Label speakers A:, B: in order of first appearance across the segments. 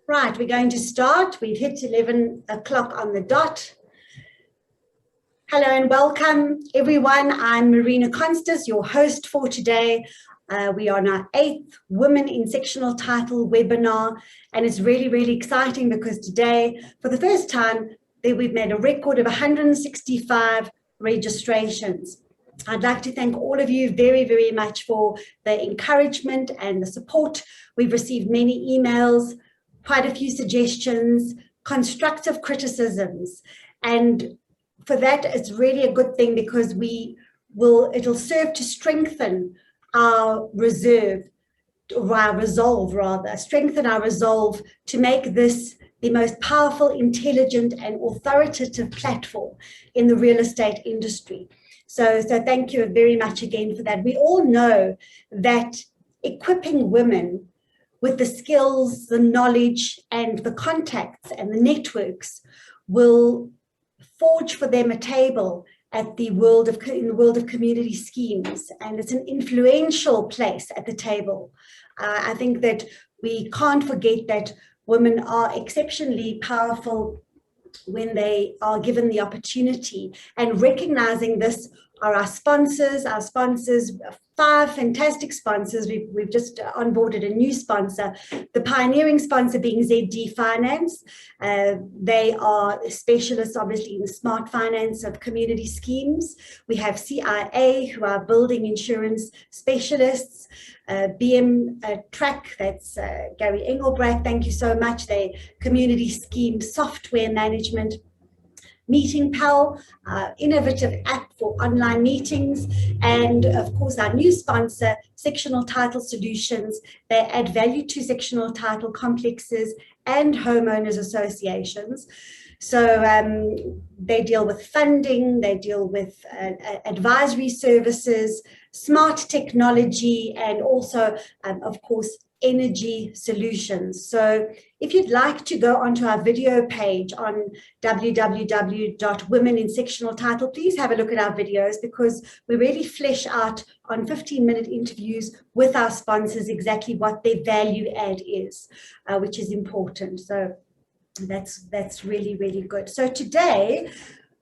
A: Right, we're going to start. We've hit 11 o'clock on the dot. Hello and welcome, everyone. I'm Marina Constas, your host for today. We are on our 8th Women in Sectional Title webinar, and it's really, really exciting because today, for the first time, we've made a record of 165 registrations. I'd like to thank all of you very, very much for the encouragement and the support. We've received many emails, quite a few suggestions, constructive criticisms, and for that, it's really a good thing because it'll serve to strengthen our resolve to make this the most powerful, intelligent, and authoritative platform in the real estate industry. So thank you very much again for that. We all know that equipping women with the skills, the knowledge, and the contacts and the networks will forge for them a table in the world of community schemes, and it's an influential place at the table. I think that we can't forget that women are exceptionally powerful when they are given the opportunity, and recognizing this are our sponsors, 5 fantastic sponsors. We've just onboarded a new sponsor, the pioneering sponsor being ZD Finance. They are specialists, obviously, in smart finance of community schemes. We have CIA, who are building insurance specialists. BM Track, that's Gary Engelbrecht, thank you so much. They community scheme software management. Meeting Pal, innovative app for online meetings, and of course our new sponsor, Sectional Title Solutions. They add value to sectional title complexes and homeowners associations. So they deal with funding, they deal with advisory services, smart technology, and also, of course, energy solutions. So if you'd like to go onto our video page on www.womeninsectionaltitle, please have a look at our videos, because we really flesh out on 15-minute interviews with our sponsors exactly what their value add is, which is important. So that's really, really good. So today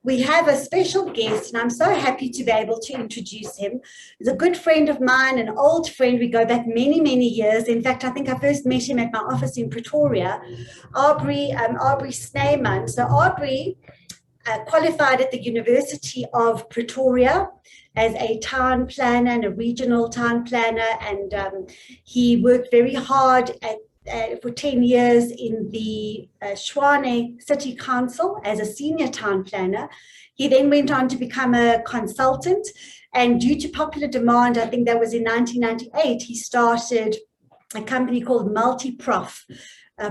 A: we have a special guest, and I'm so happy to be able to introduce him. He's a good friend of mine, an old friend. We go back many, many years. In fact, I think I first met him at my office in Pretoria, Abrie Snyman. So Abrie qualified at the University of Pretoria as a town planner and a regional town planner, and he worked very hard for 10 years in the Tshwane City Council as a senior town planner. He then went on to become a consultant, and due to popular demand, I think that was in 1998, he started a company called Multiprof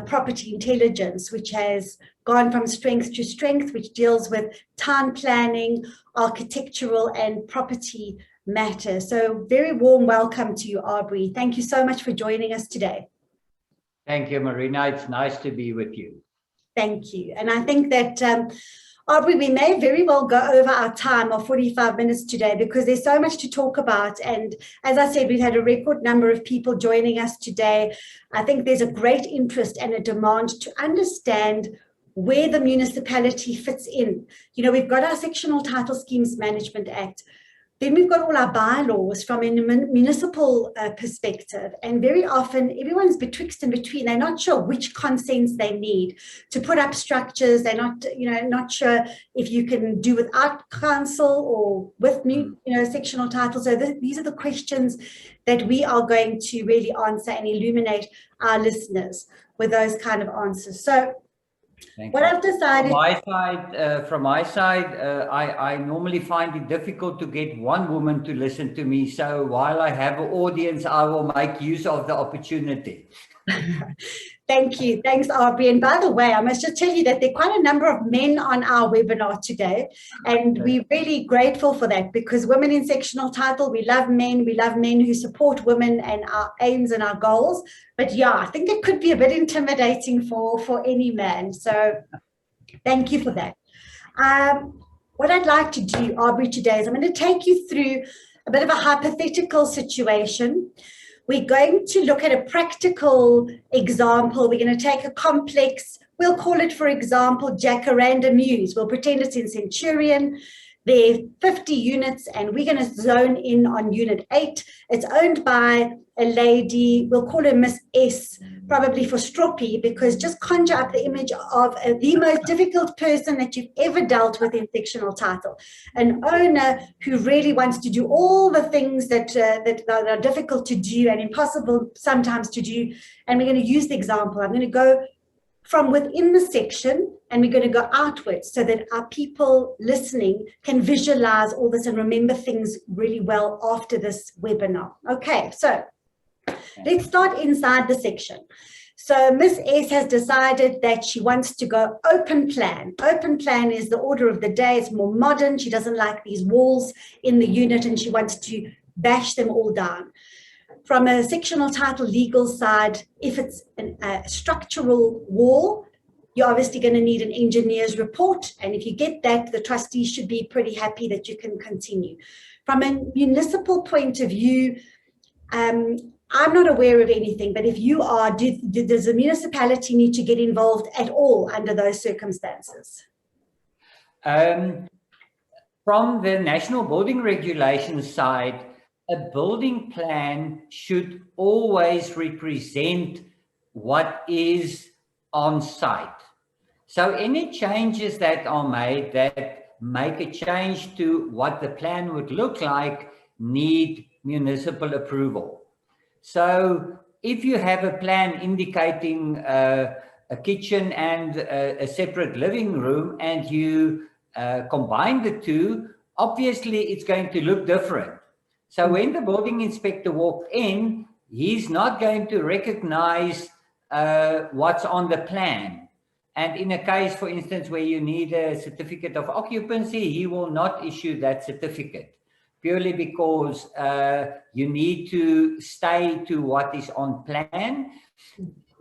A: Property Intelligence, which has gone from strength to strength, which deals with town planning, architectural, and property matters. So very warm welcome to you, Abrie. Thank you so much for joining us today.
B: Thank you, Marina. It's nice to be with you.
A: Thank you. And I think that, Abrie, we may very well go over our time of 45 minutes today, because there's so much to talk about. And as I said, we've had a record number of people joining us today. I think there's a great interest and a demand to understand where the municipality fits in. You know, we've got our Sectional Title Schemes Management Act. Then we've got all our bylaws from a municipal perspective, and very often everyone's betwixt and between. They're not sure which consents they need to put up structures. They're not sure if you can do without council or with sectional titles. So these are the questions that we are going to really answer and illuminate our listeners with those kind of answers. So what I've decided
B: from my side, I normally find it difficult to get one woman to listen to me. So while I have an audience, I will make use of the opportunity.
A: Thank you. Thanks, Abrie. And by the way, I must just tell you that there are quite a number of men on our webinar today, and we're really grateful for that, because Women in Sectional Title, we love men who support women and our aims and our goals. But yeah, I think it could be a bit intimidating for any man. So thank you for that. What I'd like to do, Abrie, today is I'm going to take you through a bit of a hypothetical situation we're going to look at a practical example. We're going to take a complex, we'll call it, for example, Jacaranda Mews. We'll pretend it's in Centurion. There are 50 units, and we're going to zone in on Unit 8. It's owned by a lady, we'll call her Miss S, probably for stroppy, because just conjure up the image of the most difficult person that you've ever dealt with in sectional title. An owner who really wants to do all the things that are difficult to do and impossible sometimes to do. And we're going to use the example. I'm going to go from within the section, and we're going to go outwards so that our people listening can visualize all this and remember things really well after this webinar. Okay, so let's start inside the section. So Miss S has decided that she wants to go open plan. Open plan is the order of the day. It's more modern. She doesn't like these walls in the unit, and she wants to bash them all down. From a sectional title legal side, if it's a structural wall, you're obviously going to need an engineer's report. And if you get that, the trustees should be pretty happy that you can continue. From a municipal point of view, I'm not aware of anything, but if you are, does the municipality need to get involved at all under those circumstances?
B: From the National Building Regulations side, a building plan should always represent what is on site. So any changes that are made that make a change to what the plan would look like need municipal approval. So if you have a plan indicating a kitchen and a separate living room, and you combine the two, obviously it's going to look different. So when the building inspector walks in, he's not going to recognize what's on the plan. And in a case, for instance, where you need a certificate of occupancy, he will not issue that certificate, purely because you need to stay to what is on plan.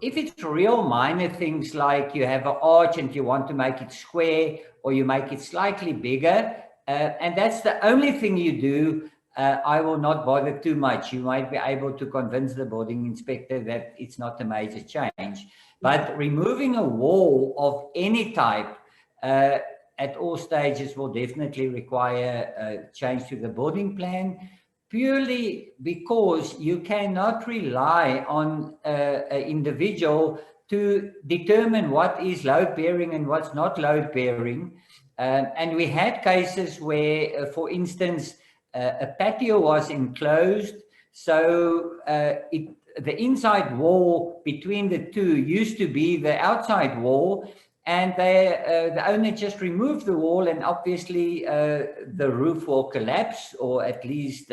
B: If it's real minor things like you have an arch and you want to make it square, or you make it slightly bigger, and that's the only thing you do, I will not bother too much. You might be able to convince the building inspector that it's not a major change. But removing a wall of any type at all stages will definitely require a change to the building plan, purely because you cannot rely on an individual to determine what is load bearing and what's not load bearing. And we had cases where, for instance, a patio was enclosed, so the inside wall between the two used to be the outside wall, and the owner just removed the wall, and obviously the roof will collapse or at least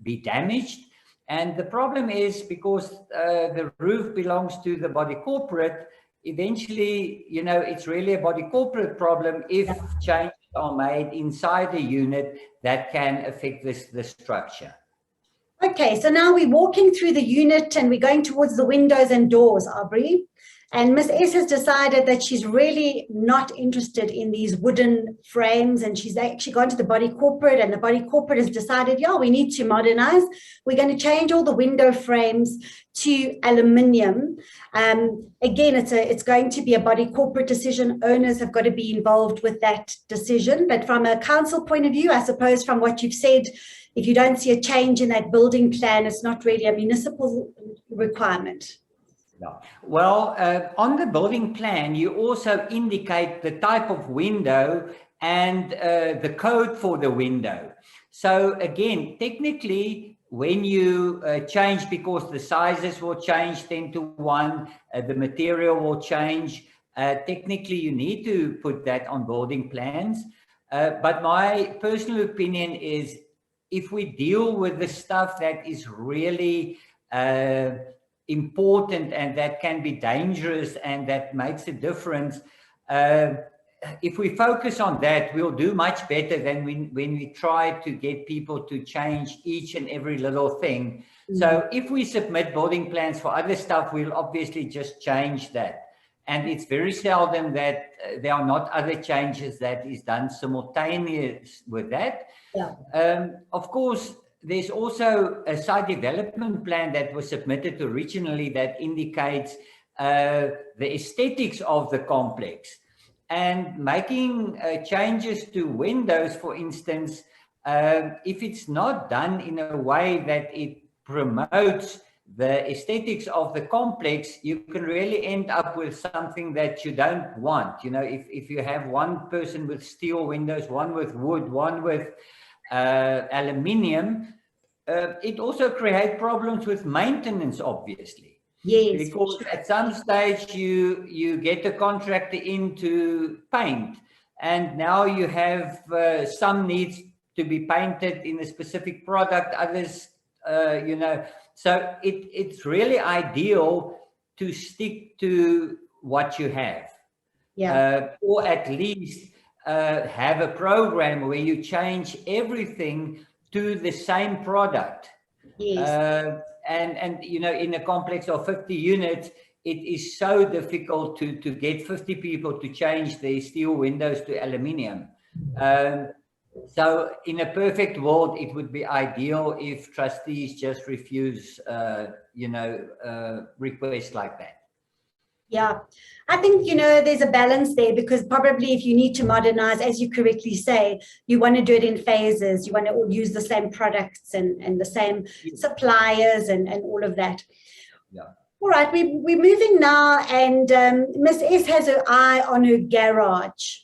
B: be damaged. And the problem is, because the roof belongs to the body corporate, eventually, you know, it's really a body corporate problem if changes are made inside the unit that can affect the structure.
A: Okay, so now we're walking through the unit and we're going towards the windows and doors, Abrie. And Miss S has decided that she's really not interested in these wooden frames, and she's actually gone to the body corporate, and the body corporate has decided, yeah, we need to modernize. We're going to change all the window frames to aluminium. Again, it's going to be a body corporate decision. Owners have got to be involved with that decision. But from a council point of view, I suppose from what you've said, if you don't see a change in that building plan, it's not really a municipal requirement.
B: No. Well, on the building plan, you also indicate the type of window and the code for the window. So again, technically, when you change, because the sizes will change 10 to 1, the material will change, technically you need to put that on building plans. But my personal opinion is, if we deal with the stuff that is really important and that can be dangerous and that makes a difference, if we focus on that, we'll do much better than when we try to get people to change each and every little thing. Mm-hmm. So if we submit building plans for other stuff, we'll obviously just change that. And it's very seldom that there are not other changes that is done simultaneous with that. Yeah. Of course, there's also a site development plan that was submitted originally that indicates the aesthetics of the complex. And making changes to windows, for instance, if it's not done in a way that it promotes the aesthetics of the complex, you can really end up with something that you don't want. You know, if you have one person with steel windows, one with wood, one with aluminium, it also creates problems with maintenance, obviously.
A: Yes.
B: Because at some stage you get a contractor in to paint, and now you have some needs to be painted in a specific product, others, you know, so it's really ideal to stick to what you have.
A: Yeah.
B: Or at least have a program where you change everything to the same product.
A: Yes.
B: And you know, in a complex of 50 units, it is so difficult to get 50 people to change their steel windows to aluminium. So in a perfect world, it would be ideal if trustees just refuse, you know, requests like that.
A: Yeah, I think, you know, there's a balance there, because probably if you need to modernize, as you correctly say, you want to do it in phases. You want to use the same products and the same suppliers and all of that.
B: Yeah.
A: All right, we're moving now, and Miss S has her eye on her garage.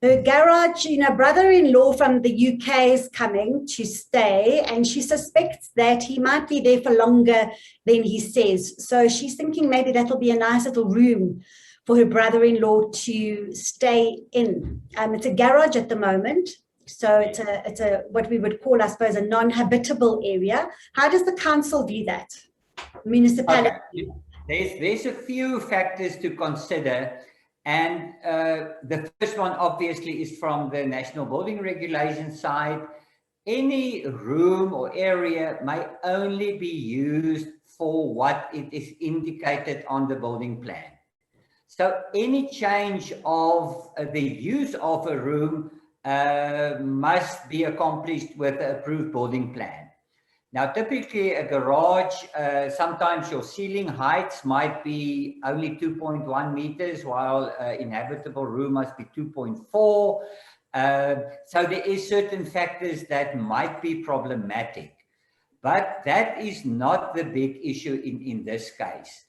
A: Her garage, you know, brother-in-law from the UK is coming to stay, and she suspects that he might be there for longer than he says. So she's thinking maybe that'll be a nice little room for her brother-in-law to stay in. It's a garage at the moment, so it's a what we would call, I suppose, a non-habitable area. How does the council view that? Municipality.
B: Okay. There's a few factors to consider. And the first one, obviously, is from the National Building Regulations side. Any room or area may only be used for what it is indicated on the building plan. So any change of the use of a room must be accomplished with the approved building plan. Now, typically a garage, sometimes your ceiling heights might be only 2.1 meters, while inhabitable room must be 2.4. So there is certain factors that might be problematic, but that is not the big issue in this case.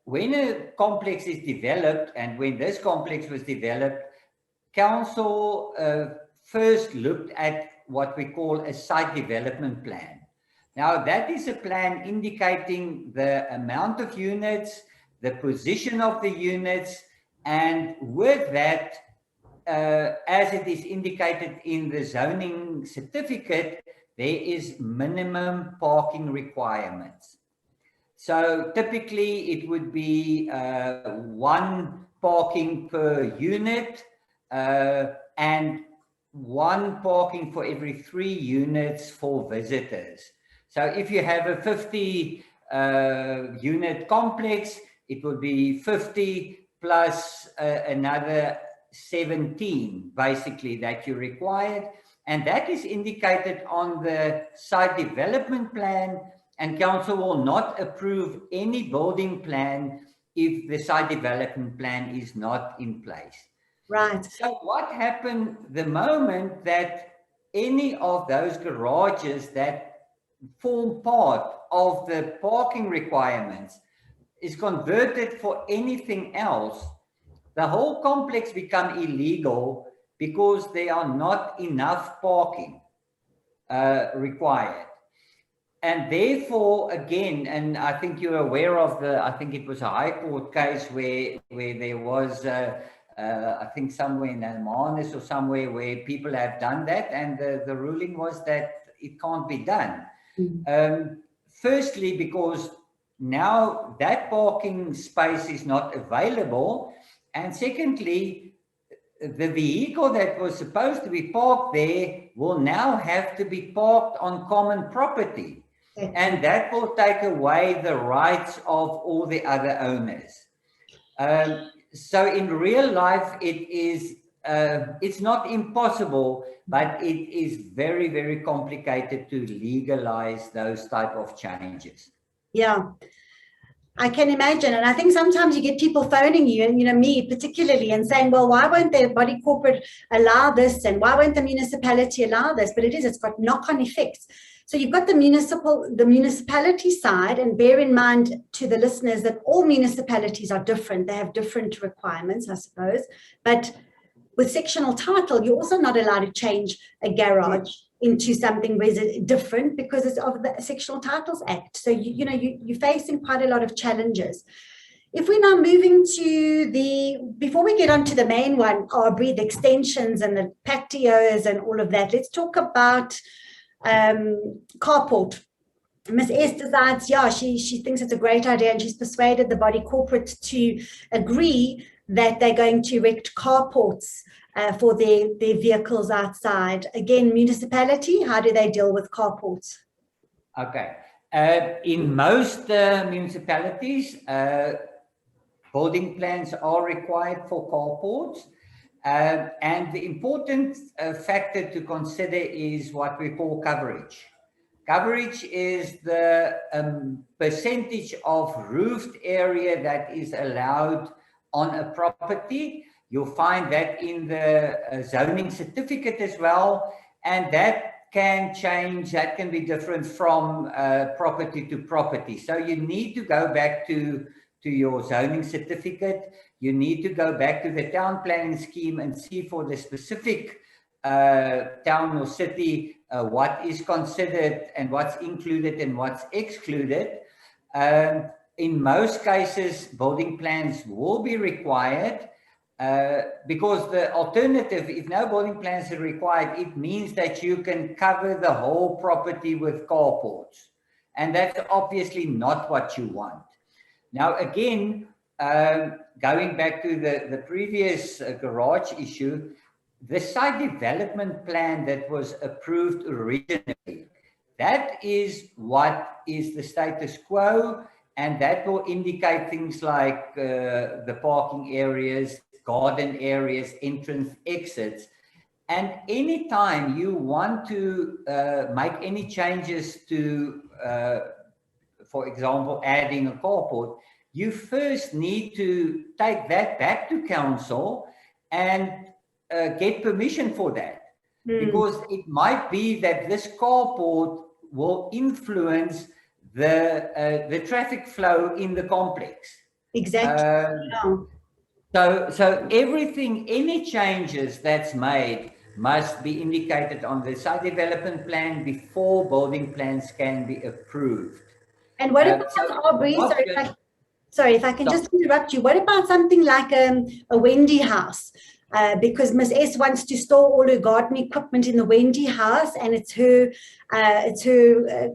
B: When a complex is developed, and when this complex was developed, council first looked at what we call a site development plan. Now, that is a plan indicating the amount of units, the position of the units, and with that, as it is indicated in the zoning certificate, there is minimum parking requirements. So typically it would be one parking per unit, and one parking for every 3 units for visitors. So if you have a 50 unit complex, it would be 50 plus another 17 basically that you required, and that is indicated on the site development plan, and council will not approve any building plan if the site development plan is not in place.
A: Right.
B: So what happened the moment that any of those garages that form part of the parking requirements is converted for anything else, the whole complex become illegal because there are not enough parking required. And therefore, again, and I think you're aware of I think it was a High Court case where there was I think somewhere in Almanis or somewhere where people have done that, and the ruling was that it can't be done. Firstly, because now that parking space is not available, and secondly, the vehicle that was supposed to be parked there will now have to be parked on common property, and that will take away the rights of all the other owners. So in real life, it is it's not impossible, but it is very, very complicated to legalize those type of changes.
A: Yeah, I can imagine. And I think sometimes you get people phoning you, and, me particularly, and saying, well, why won't the body corporate allow this? And why won't the municipality allow this? But it's got knock-on effects. So you've got the municipality side, and bear in mind to the listeners that all municipalities are different. They have different requirements, I suppose. But with sectional title, you're also not allowed to change a garage into something different because it's of the Sectional Titles Act. So you're facing quite a lot of challenges. If we're now moving to before we get on to the main one, Abrie, the extensions and the patios and all of that, let's talk about carport. Miss S decides, she thinks it's a great idea, and she's persuaded the body corporate to agree that they're going to erect carports for their vehicles outside. Again, municipality, how do they deal with carports?
B: Okay. In most municipalities, building plans are required for carports. And the important factor to consider is what we call coverage. Coverage is the percentage of roofed area that is allowed on a property. You'll find that in the zoning certificate as well, and that can change, that can be different from property to property. So you need to go back to your zoning certificate, you need to go back to the town planning scheme and see for the specific town or city what is considered and what's included and what's excluded. In most cases, building plans will be required because the alternative, if no building plans are required, it means that you can cover the whole property with carports. And that's obviously not what you want. Now, again, going back to the previous garage issue, the site development plan that was approved originally, that is what is the status quo, and that will indicate things like the parking areas, garden areas, entrance, exits. And anytime you want to make any changes to, for example, adding a carport, you first need to take that back to council and get permission for that. Because it might be that this carport will influence the traffic flow in the complex.
A: Exactly.
B: So everything, any changes that's made must be indicated on the site development plan before building plans can be approved.
A: And what about, Abrie, sorry, if I can just interrupt you, what about something like a Wendy house? Because Miss S wants to store all her garden equipment in the Wendy house, and it's her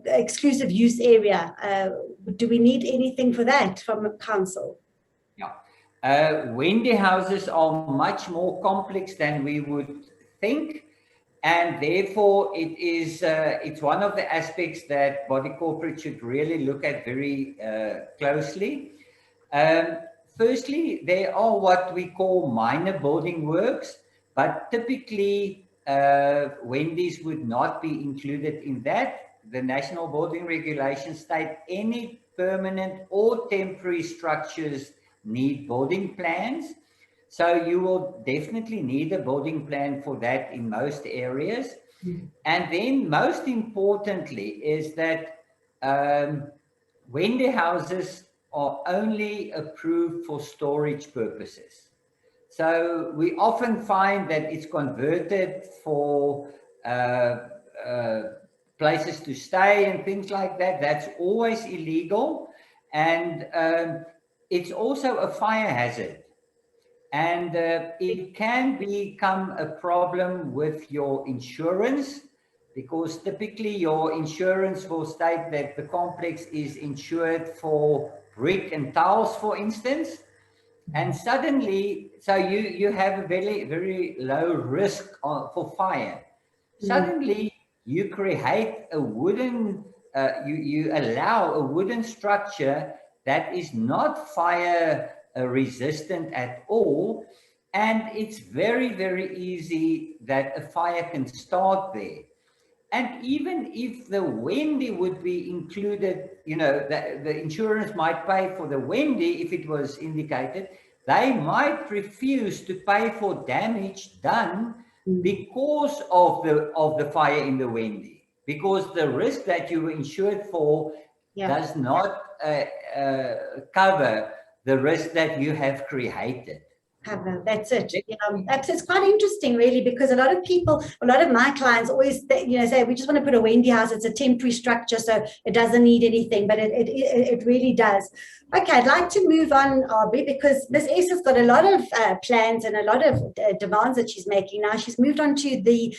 A: exclusive use area. Do we need anything for that from council?
B: Yeah, Wendy houses are much more complex than we would think, and therefore it's one of the aspects that body corporate should really look at very closely. Firstly, there are what we call minor building works, but typically Wendy's would not be included in that. The National Building Regulations state any permanent or temporary structures need building plans. So you will definitely need a building plan for that in most areas. And then most importantly is that Wendy houses are only approved for storage purposes. So we often find that it's converted for places to stay and things like that. That's always illegal. And it's also a fire hazard. And it can become a problem with your insurance, because typically your insurance will state that the complex is insured for brick and tiles, for instance, and suddenly, so you have a very, very low risk for fire. Suddenly, you create a wooden, you allow a wooden structure that is not fire resistant at all, and it's very, very easy that a fire can start there. And even if the Wendy would be included, you know, the insurance might pay for the Wendy if it was indicated, they might refuse to pay for damage done because of the fire in the Wendy, because the risk that you were insured for does not cover the risk that you have created.
A: That's it. It's quite interesting, really, because a lot of people, a lot of my clients always, say we just want to put a Wendy house. It's a temporary structure, so it doesn't need anything, but it really does. Okay, I'd like to move on, Abrie, because Miss S has got a lot of plans and a lot of demands that she's making now. She's moved on to the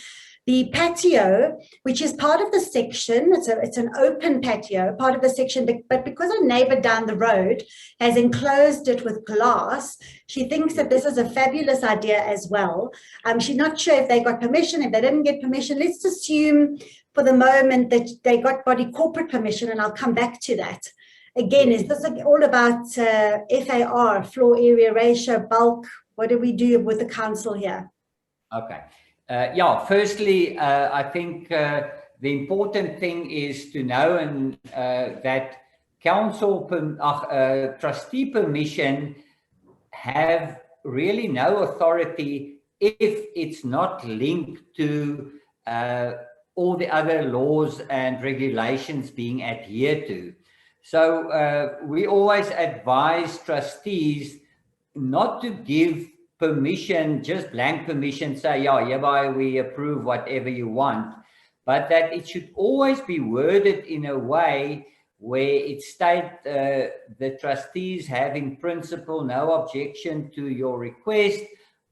A: patio, which is part of the section. It's an open patio, part of the section, but because a neighbor down the road has enclosed it with glass, she thinks that this is a fabulous idea as well. She's not sure if they got permission, if they didn't get permission. Let's assume for the moment that they got body corporate permission, and I'll come back to that. Again, is this all about FAR, floor area ratio, bulk? What do we do with the council here?
B: Okay. Firstly, I think the important thing is to know that council trustee permission have really no authority if it's not linked to all the other laws and regulations being adhered to. So we always advise trustees not to give permission, just blank permission, say, yeah, hereby we approve whatever you want, but that it should always be worded in a way where it states the trustees have in principle no objection to your request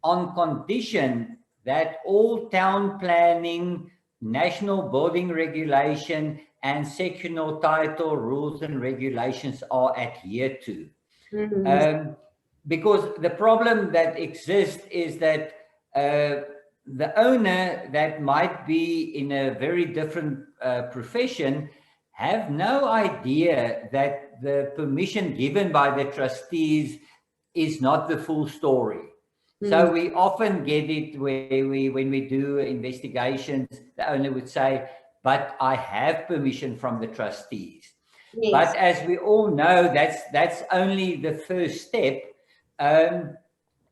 B: on condition that all town planning, national building regulation, and sectional title rules and regulations are adhered to. Mm-hmm. Because the problem that exists is that the owner that might be in a very different profession have no idea that the permission given by the trustees is not the full story. So we often get it where when we do investigations, the owner would say, but I have permission from the trustees. Yes. But as we all know, that's only the first step.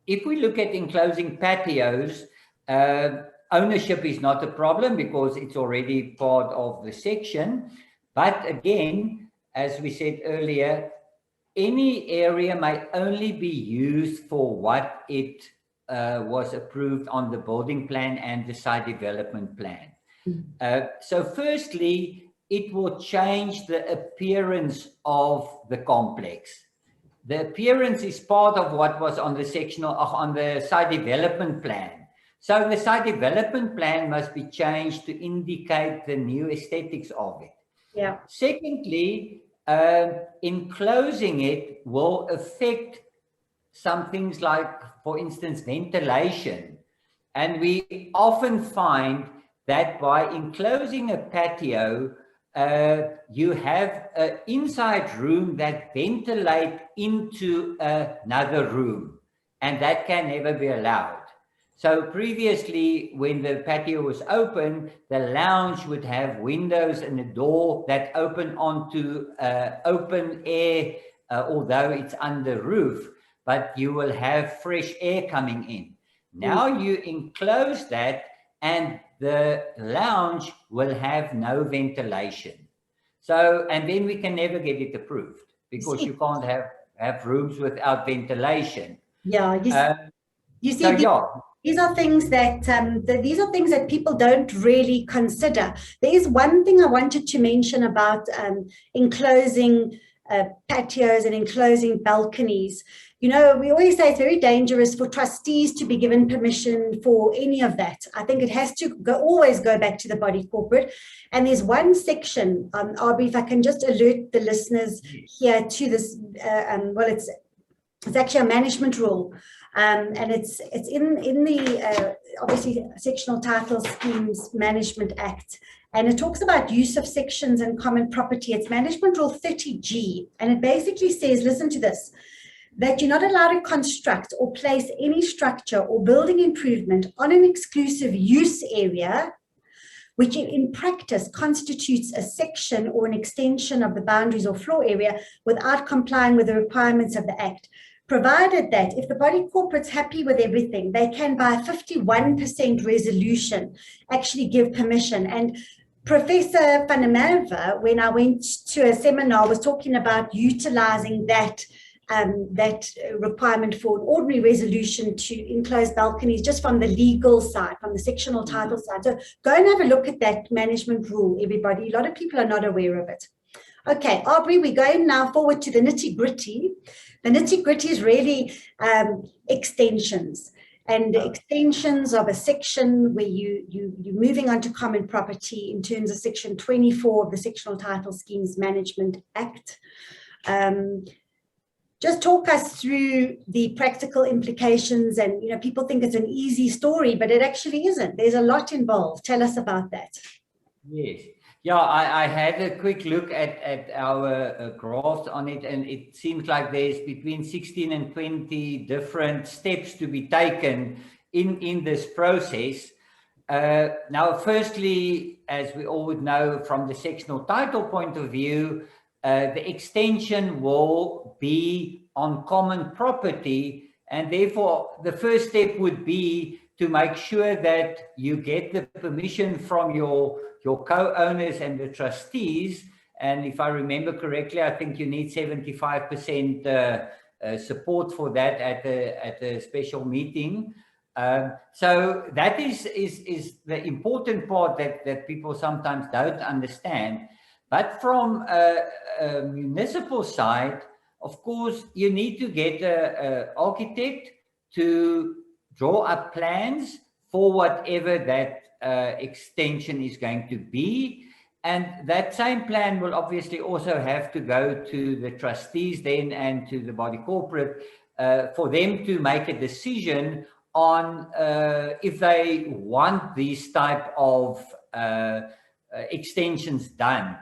B: If we look at enclosing patios, ownership is not a problem because it's already part of the section. But again, as we said earlier, any area may only be used for what it was approved on the building plan and the site development plan. So firstly, it will change the appearance of the complex. The appearance is part of what was on the sectional, on the site development plan. So the site development plan must be changed to indicate the new aesthetics of it. Yeah. Secondly, enclosing it will affect some things like, for instance, ventilation. And we often find that by enclosing a patio, you have an inside room that ventilates into another room, and that can never be allowed. So previously, when the patio was open, the lounge would have windows and a door that open onto open air, although it's under roof, but you will have fresh air coming in. Now you enclose that, and the lounge will have no ventilation. So, and then we can never get it approved because you can't have rooms without ventilation.
A: Yeah, you see, these are things that people don't really consider. There is one thing I wanted to mention about enclosing patios and enclosing balconies. You know, we always say it's very dangerous for trustees to be given permission for any of that. I think it has to always go back to the body corporate. And there's one section, Abrie, if I can just alert the listeners here to this, it's actually a management rule. And it's in the, obviously, Sectional Title Schemes Management Act. And it talks about use of sections and common property. It's Management Rule 30G. And it basically says, listen to this, that you're not allowed to construct or place any structure or building improvement on an exclusive use area, which in practice constitutes a section or an extension of the boundaries or floor area without complying with the requirements of the Act, provided that if the body corporate's happy with everything, they can, by a 51% resolution, actually give permission. And Professor van der Merwe, when I went to a seminar, was talking about utilizing that requirement for an ordinary resolution to enclose balconies, just from the legal side, from the sectional title side. So go and have a look at that management rule, everybody. A lot of people are not aware of it. Okay, Abrie, we're going now forward to the nitty-gritty. The nitty-gritty is really extensions. And extensions of a section where you're moving on to common property in terms of Section 24 of the Sectional Title Schemes Management Act. Just talk us through the practical implications. And, you know, people think it's an easy story, but it actually isn't. There's a lot involved. Tell us about that.
B: Yes. Yeah, I had a quick look at our graphs on it, and it seems like there's between 16 and 20 different steps to be taken in this process. Now, firstly, as we all would know from the sectional title point of view, the extension will be on common property, and therefore the first step would be to make sure that you get the permission from your co-owners and the trustees. And if I remember correctly, I think you need 75% support for that at a special meeting. So that is the important part that people sometimes don't understand. But from a municipal side, of course, you need to get an architect to draw up plans for whatever that extension is going to be. And that same plan will obviously also have to go to the trustees then and to the body corporate for them to make a decision on if they want these type of extensions done.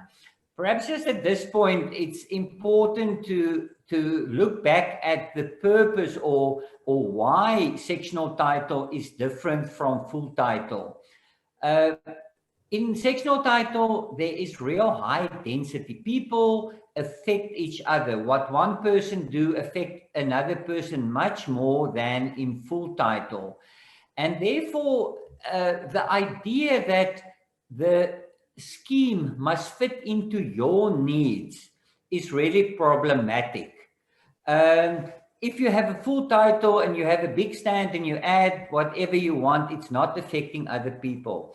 B: Perhaps just at this point, it's important to look back at the purpose or why sectional title is different from full title. In sectional title, there is real high density. People affect each other. What one person do affect another person much more than in full title. And therefore, the idea that the scheme must fit into your needs is really problematic. If you have a full title and you have a big stand and you add whatever you want, it's not affecting other people.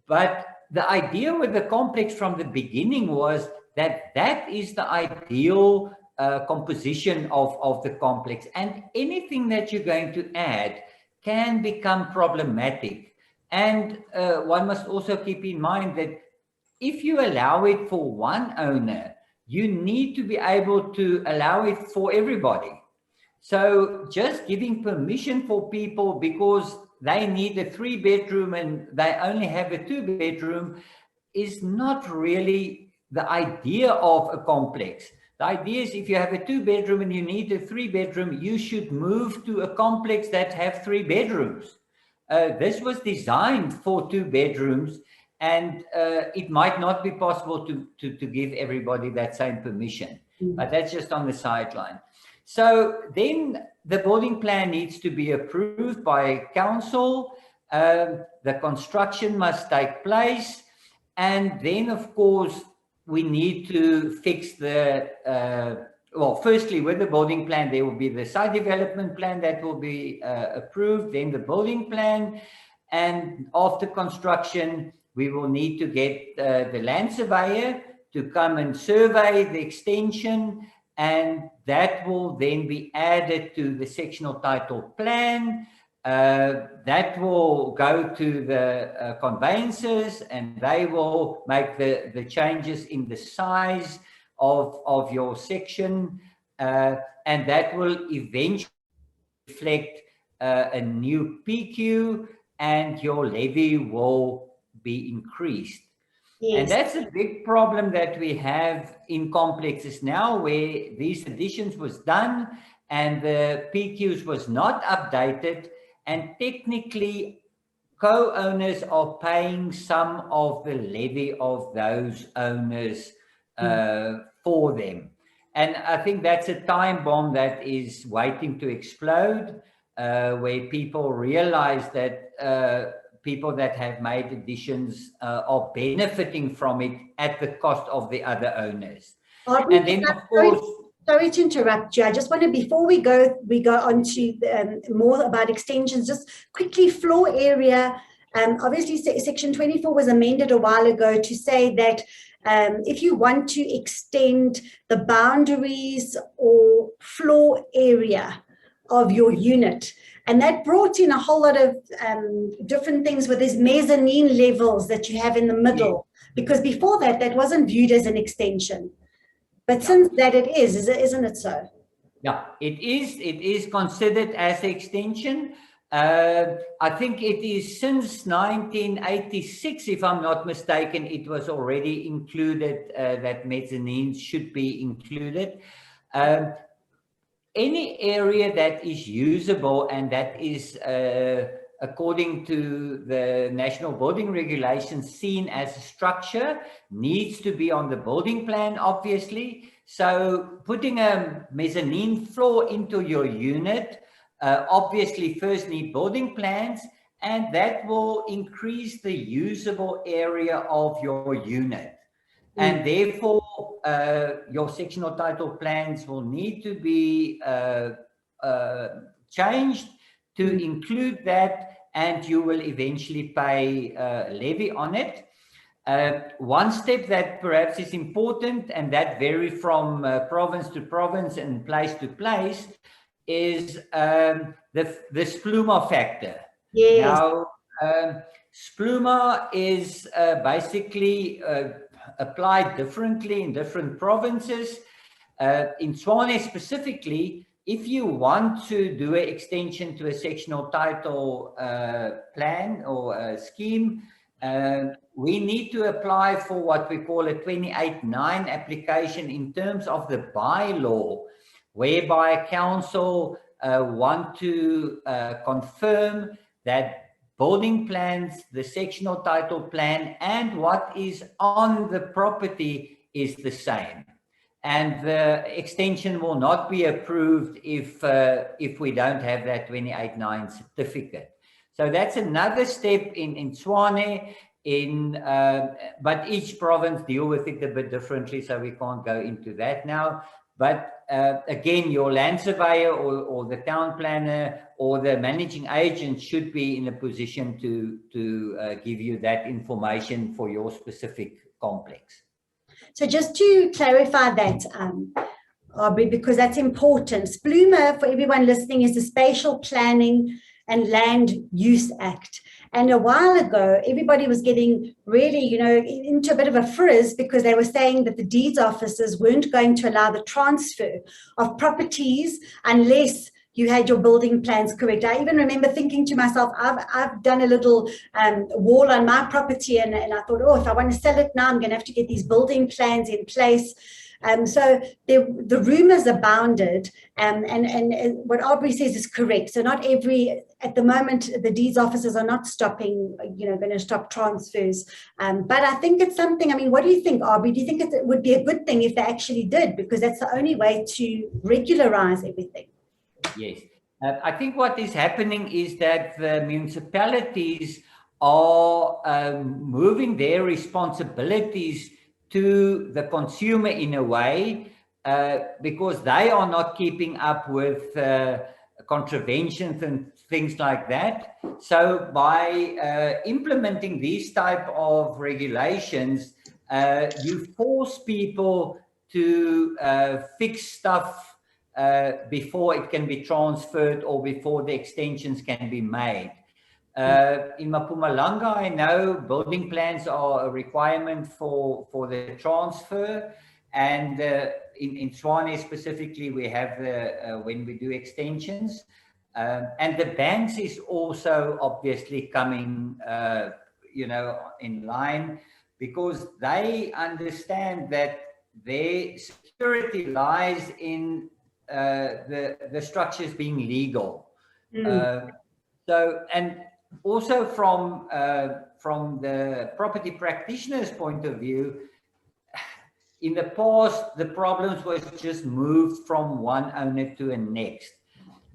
B: But the idea with the complex from the beginning was that that is the ideal composition of the complex. And anything that you're going to add can become problematic. And one must also keep in mind that if you allow it for one owner, you need to be able to allow it for everybody. So just giving permission for people because they need a 3-bedroom and they only have a 2-bedroom is not really the idea of a complex. The idea is if you have a 2-bedroom and you need a 3-bedroom, you should move to a complex that have 3 bedrooms. This was designed for 2 bedrooms, and it might not be possible to give everybody that same permission, but that's just on the sideline. So then the building plan needs to be approved by council. The construction must take place. And then, of course, we need to fix the, well, firstly, with the building plan, there will be the site development plan that will be approved, then the building plan. And after construction, we will need to get the land surveyor to come and survey the extension, and that will then be added to the sectional title plan. That will go to the conveyancers, and they will make the changes in the size of your section, and that will eventually reflect a new PQ, and your levy will be increased. Yes. And that's a big problem that we have in complexes now, where these additions was done and the PQs was not updated, and technically co-owners are paying some of the levy of those owners for them. And I think that's a time bomb that is waiting to explode, where people realize that people that have made additions are benefiting from it at the cost of the other owners. And then, of course,
A: sorry to interrupt you. I just want to, before we go on to more about extensions, just quickly floor area. Obviously, Section 24 was amended a while ago to say that if you want to extend the boundaries or floor area of your unit, and that brought in a whole lot of different things with these mezzanine levels that you have in the middle, because before that wasn't viewed as an extension. But since that it is, isn't it so?
B: Yeah, it is considered as an extension. I think it is since 1986, if I'm not mistaken, it was already included that mezzanines should be included. Any area that is usable and that is, according to the National Building Regulations, seen as a structure needs to be on the building plan, obviously. So putting a mezzanine floor into your unit, obviously first need building plans, and that will increase the usable area of your unit. And therefore, your sectional title plans will need to be changed to include that, and you will eventually pay levy on it. One step that perhaps is important, and that varies from province to province and place to place, is the Spluma factor.
A: Yes.
B: Now, Spluma is basically applied differently in different provinces. In Tshwane specifically, if you want to do an extension to a sectional title plan or scheme, we need to apply for what we call a 28.9 application in terms of the bylaw, whereby council want to confirm that building plans, the sectional title plan, and what is on the property is the same. And the extension will not be approved if we don't have that 28.9 certificate. So that's another step in Tshwane, but each province deal with it a bit differently, so we can't go into that now. But again, your land surveyor or the town planner or the managing agent should be in a position to give you that information for your specific complex.
A: So just to clarify that, Abrie, because that's important. Spluma, for everyone listening, is the Spatial Planning and Land Use Act. And a while ago, everybody was getting really, into a bit of a frizz because they were saying that the deeds officers weren't going to allow the transfer of properties unless you had your building plans correct. I even remember thinking to myself, I've done a little wall on my property, and I thought, oh, if I want to sell it now, I'm going to have to get these building plans in place. So the rumors abounded, and what Abrie says is correct. So not at the moment, the deeds officers are not stopping, going to stop transfers. But I think it's something, what do you think, Abrie? Do you think it would be a good thing if they actually did? Because that's the only way to regularize everything.
B: Yes. I think what is happening is that the municipalities are moving their responsibilities to the consumer in a way, because they are not keeping up with contraventions and things like that. So by implementing these type of regulations, you force people to fix stuff before it can be transferred or before the extensions can be made. In Mpumalanga, I know building plans are a requirement for the transfer, and in Tshwane specifically, we have when we do extensions, and the banks is also obviously coming, in line, because they understand that their security lies in the structures being legal.
A: Mm.
B: So, and also from the property practitioner's point of view, in the past, the problems was just moved from one owner to the next.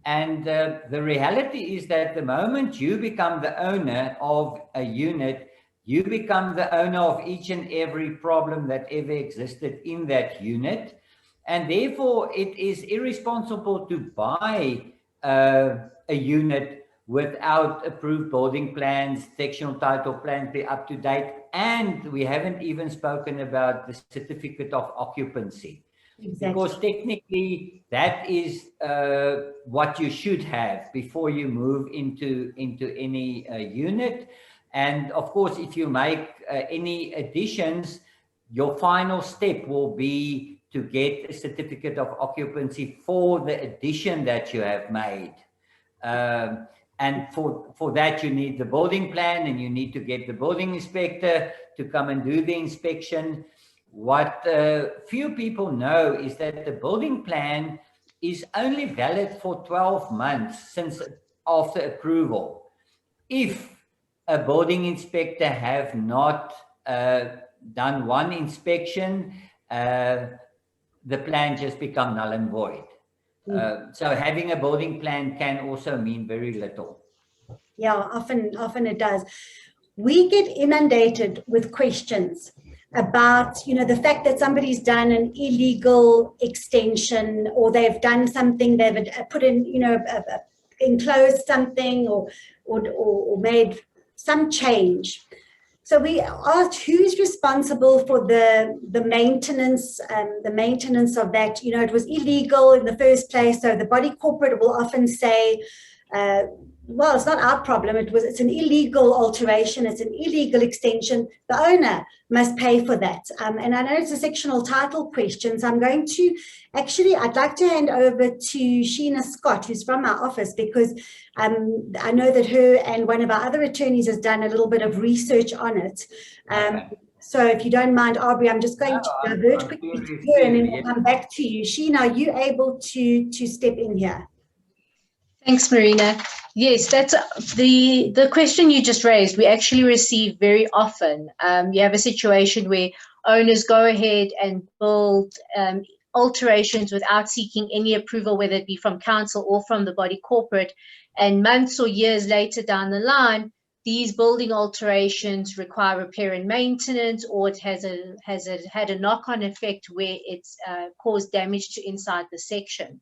B: And the reality is that the moment you become the owner of a unit, you become the owner of each and every problem that ever existed in that unit. And therefore, it is irresponsible to buy a unit without approved building plans, sectional title plans, be up to date. And we haven't even spoken about the certificate of occupancy. Exactly. Because technically that is what you should have before you move into any unit. And of course, if you make any additions, your final step will be to get a certificate of occupancy for the addition that you have made. And for that, you need the building plan, and you need to get the building inspector to come and do the inspection. What few people know is that the building plan is only valid for 12 months since after approval. If a building inspector have not done one inspection, the plan just become null and void. So having a building plan can also mean very little.
A: Yeah, often it does. We get inundated with questions about, the fact that somebody's done an illegal extension, or they've done something, they've put in, enclosed something, or made some change. So we asked who's responsible for the maintenance of that. It was illegal in the first place. So the body corporate will often say, well, it's not our problem. It's an illegal alteration. It's an illegal extension. The owner must pay for that. And I know it's a sectional title question. So I'm going to I'd like to hand over to Sheena Scott, who's from our office, because I know that her and one of our other attorneys has done a little bit of research on it.
B: Okay.
A: So if you don't mind, Abrie, I'm just going to divert quickly to her, and then we'll come back to you. Sheena, are you able to step in here?
C: Thanks, Marina. Yes, that's the question you just raised. We actually receive very often. You have a situation where owners go ahead and build alterations without seeking any approval, whether it be from council or from the body corporate, and months or years later down the line, these building alterations require repair and maintenance, or it has had a knock-on effect where it's caused damage to inside the section.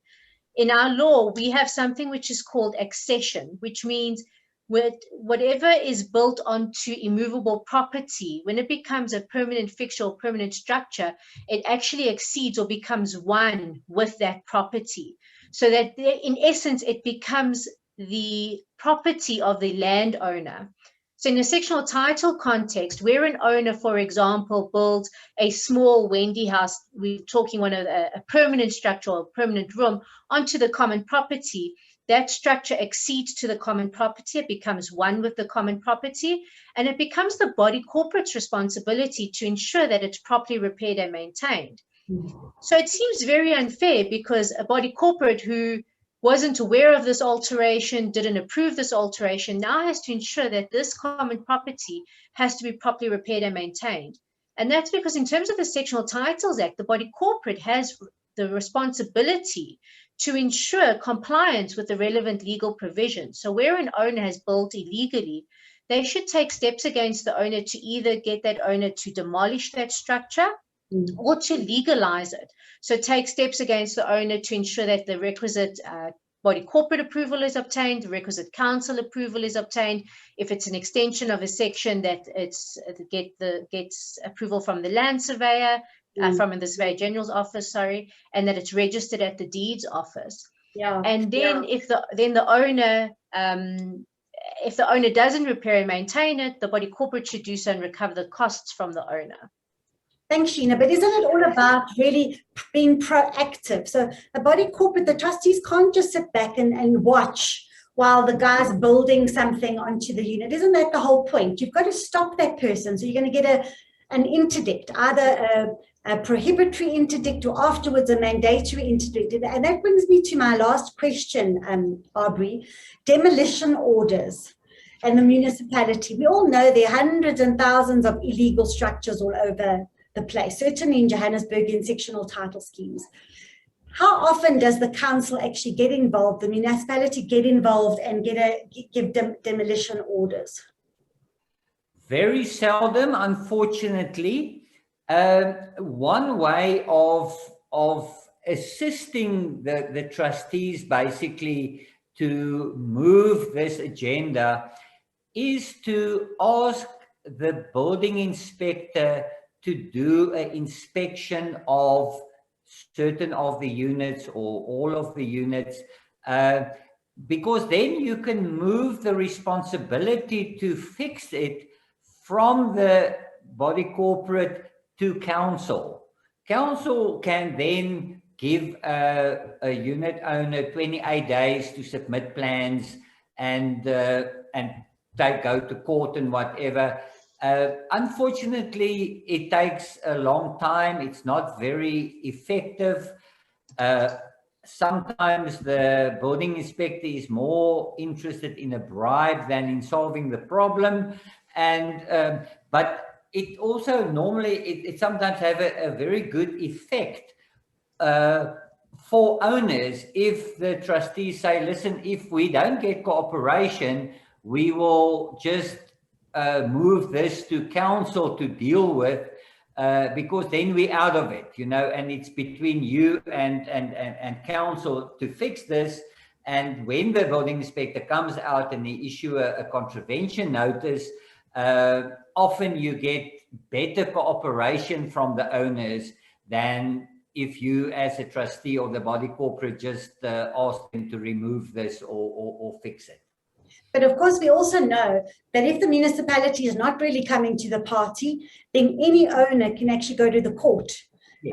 C: In our law, we have something which is called accession, which means whatever is built onto immovable property, when it becomes a permanent fixture or permanent structure, it actually exceeds or becomes one with that property. So that in essence, it becomes the property of the landowner. So in a sectional title context, where an owner, for example, builds a small Wendy house, we're talking a permanent structure or a permanent room onto the common property, that structure exceeds to the common property, it becomes one with the common property, and it becomes the body corporate's responsibility to ensure that it's properly repaired and maintained. So it seems very unfair, because a body corporate who wasn't aware of this alteration, didn't approve this alteration, now has to ensure that this common property has to be properly repaired and maintained. And that's because in terms of the Sectional Titles Act, the body corporate has the responsibility to ensure compliance with the relevant legal provisions. So where an owner has built illegally, they should take steps against the owner to either get that owner to demolish that structure or to legalize it. So take steps against the owner to ensure that the requisite body corporate approval is obtained, the requisite council approval is obtained. If it's an extension of a section, that gets approval from the land surveyor, from the Surveyor General's office, sorry, and that it's registered at the deeds office. Yeah. And then if the owner doesn't repair and maintain it, the body corporate should do so and recover the costs from the owner.
A: Thanks, Sheena. But isn't it all about really being proactive? So the body corporate, the trustees can't just sit back and watch while the guy's building something onto the unit. Isn't that the whole point? You've got to stop that person. So you're going to get an interdict, either a prohibitory interdict, or afterwards a mandatory interdict. And that brings me to my last question, Abrie. Demolition orders and the municipality. We all know there are hundreds and thousands of illegal structures all over the place, certainly in Johannesburg in sectional title schemes. How often does the council actually get involved, the municipality get involved and give demolition orders?
B: Very seldom, unfortunately. One way of assisting the trustees basically to move this agenda is to ask the building inspector to do an inspection of certain of the units or all of the units, because then you can move the responsibility to fix it from the body corporate to council. Council can then give a unit owner 28 days to submit plans and go to court and whatever. Unfortunately, it takes a long time. It's not very effective. Sometimes the building inspector is more interested in a bribe than in solving the problem. And but it also normally, it sometimes have a very good effect for owners if the trustees say, listen, if we don't get cooperation, we will just move this to council to deal with, because then we're out of it, you know, and it's between you and council to fix this. And when the building inspector comes out and they issue a contravention notice, often you get better cooperation from the owners than if you as a trustee or the body corporate just ask them to remove this or fix it.
A: But of course, we also know that if the municipality is not really coming to the party, then any owner can actually go to the court,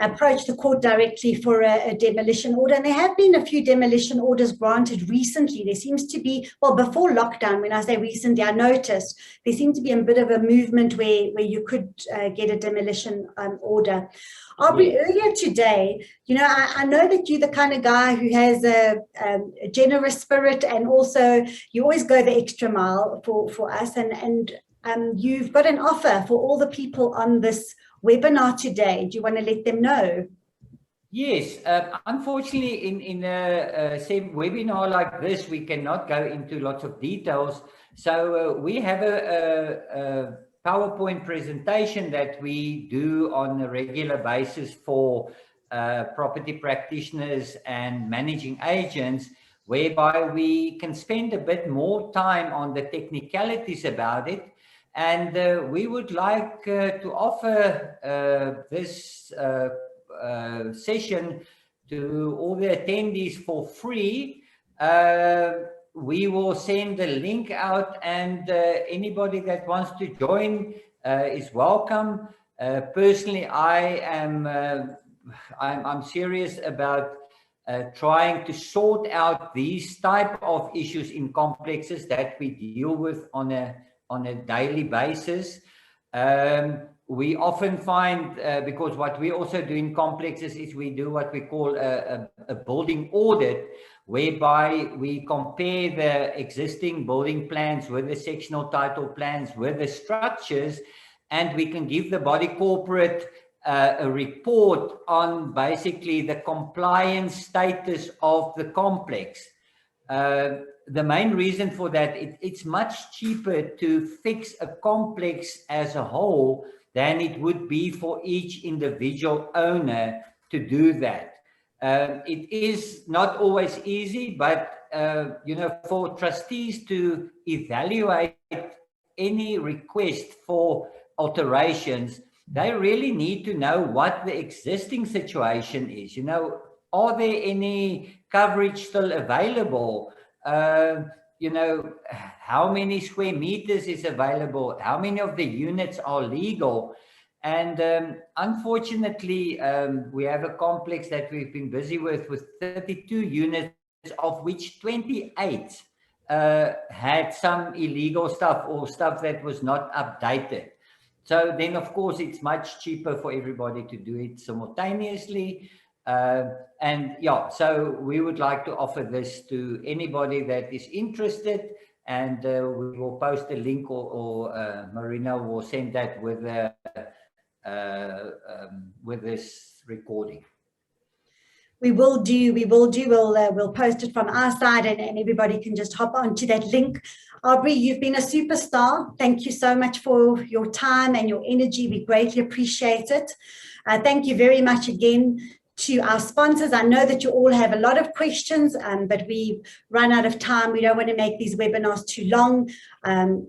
A: approach the court directly for a demolition order. And there have been a few demolition orders granted recently. There seems to be, well, before lockdown, when I say recently, I noticed there seemed to be a bit of a movement where you could get a demolition order. Abrie, earlier today, you know, I know that you're the kind of guy who has a generous spirit, and also you always go the extra mile for us. And you've got an offer for all the people on this webinar today. Do you want to let them know?
B: Yes, unfortunately, in a webinar like this, we cannot go into lots of details. So we have a PowerPoint presentation that we do on a regular basis for property practitioners and managing agents, whereby we can spend a bit more time on the technicalities about it. And we would like to offer this session to all the attendees for free. We will send the link out, and anybody that wants to join is welcome. Personally, I'm serious about trying to sort out these type of issues in complexes that we deal with on a daily basis. We often find, because what we also do in complexes is we do what we call a building audit, whereby we compare the existing building plans with the sectional title plans with the structures, and we can give the body corporate a report on basically the compliance status of the complex. The main reason for that, it's much cheaper to fix a complex as a whole than it would be for each individual owner to do that. It is not always easy, but you know, for trustees to evaluate any request for alterations, they really need to know what the existing situation is. You know, are there any coverage still available? You know, how many square meters is available? How many of the units are legal? And unfortunately, we have a complex that we've been busy with 32 units, of which 28 had some illegal stuff or stuff that was not updated. So then, of course, it's much cheaper for everybody to do it simultaneously. And yeah, so we would like to offer this to anybody that is interested, and we will post a link, or Marina will send that with this recording.
A: We will do. We'll post it from our side, and everybody can just hop onto that link. Abrie, you've been a superstar. Thank you so much for your time and your energy. We greatly appreciate it. Thank you very much again to our sponsors. I know that you all have a lot of questions, but we run out of time. We don't want to make these webinars too long.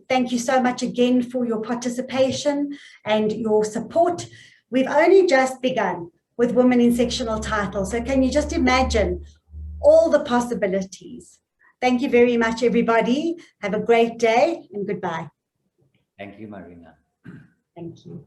A: Thank you so much again for your participation and your support. We've only just begun with women in sectional title. So can you just imagine all the possibilities? Thank you very much, everybody. Have a great day and goodbye.
B: Thank you, Marina.
A: Thank you.